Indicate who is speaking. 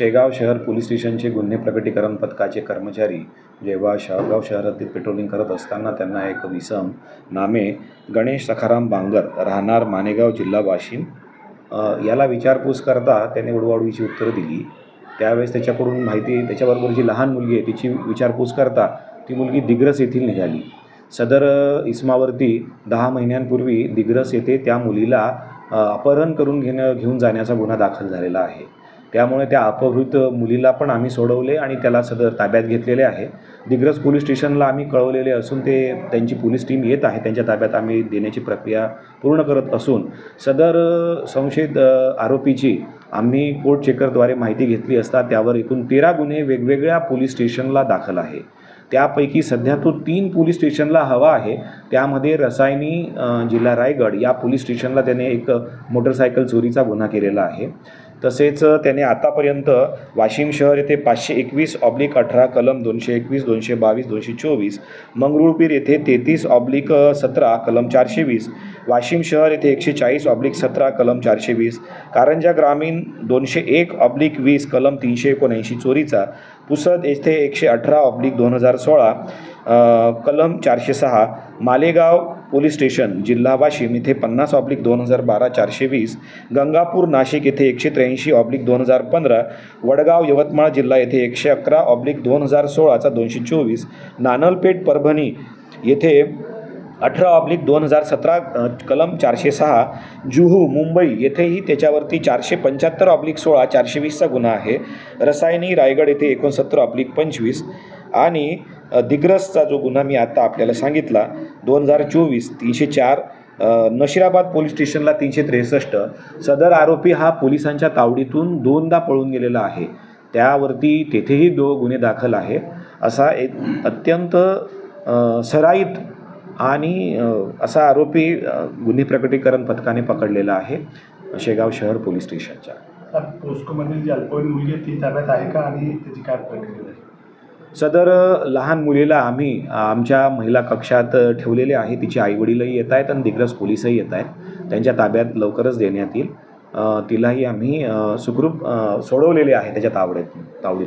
Speaker 1: शेगाव शहर पोलीस स्टेशनचे गुन्हे प्रकटीकरण पथकाचे कर्मचारी जेव्हा शेगाव शहरातील पेट्रोलिंग करत असताना त्यांना एक इसम नामे गणेश सखाराम बांगर राहणार मानेगाव जिल्हा वाशिम याला विचारपूस करता त्याने उडवाउडवीची उत्तरं दिली। त्यावेळेस त्याच्याकडून माहिती त्याच्याबरोबर जी लहान मुलगी आहे तिची विचारपूस करता ती मुलगी दिग्रस येथील निघाली। सदर इसमावरती 10 महिन्यांपूर्वी दिग्रस येथे त्या मुलीला अपहरण करून घेऊन जाण्याचा गुन्हा दाखल झालेला आहे। त्यामुळे त्या अपहृत मुलीला पण आम्ही सोडवले आणि त्याला सदर ताब्यात घेतलेले आहे। दिग्रस पोलीस स्टेशनला आम्ही कळवलेले असून त्यांची पोलीस टीम येत आहे, त्यांच्या ताब्यात आम्ही देण्याची प्रक्रिया पूर्ण करत असून सदर संशयित आरोपीची आम्ही कोर्ट चेकरद्वारे माहिती घेतली असता त्यावर एकूण 13 गुन्हे वेगवेगळ्या पोलीस स्टेशनला दाखल आहे। त्यापैकी सध्या तो 3 पोलीस स्टेशनला हवा आहे। त्यामध्ये रसायनी जिल्हा रायगड या पोलीस स्टेशनला त्याने एक मोटरसायकल चोरीचा गुन्हा केलेला आहे। तसेच त्याने आतापर्यंत वाशिम शहर येथे 521/18 कलम 221, 222, 224, मंगरुळपीर येथे 33/17 कलम 420, वाशिम शहर येथे 140/17 कलम 420, कारंजा ग्रामीण 201/20 कलम 379 चोरीचा, पुसद येथे 118/2016 कलम 406, मालेगाव पोलीस स्टेशन जिल्हा वाशिम येथे 50/2012 420, गंगापूर नाशिक येथे 183/2015, वडगाव यवतमाळ जिल्हा येथे 111/2016 224, नानलपेठ परभणी येथे 18/2017 कलम 406, जुहू मुंबई येथेही त्याच्यावरती 475/16 420 गुन्हा आहे। रसायनी रायगड येथे 69/25 आणि दिग्रसचा जो गुन्हा मी आता आपल्याला सांगितला 2024 304, नशिराबाद पोलीस स्टेशनला 363। सदर आरोपी हा पोलिसांच्या तावडीतून 2दा पळून गेलेला आहे। त्यावरती तेथेही 2 गुन्हे दाखल आहे। असा एक अत्यंत सराईत आणि असा आरोपी गुन्हे प्रकटीकरण पथकाने पकडलेला आहे शेगाव शहर पोलीस स्टेशनच्या।
Speaker 2: पोस्कोमधील जी अल्पवयीन मुलगी आहे ती ताब्यात आहे का आणि त्याची काय प्रक्रिया आहे?
Speaker 1: सदर लहान मुलीला आम्ही आमच्या महिला कक्षात ठेवलेले आहे। तिचे आईवडीलही येत आहेत आणि दिग्रस पोलीसही येत आहेत। त्यांच्या ताब्यात लवकरच देण्यात येईल। तिलाही आम्ही सुखरूप सोडवलेले आहे त्याच्या तावडीत।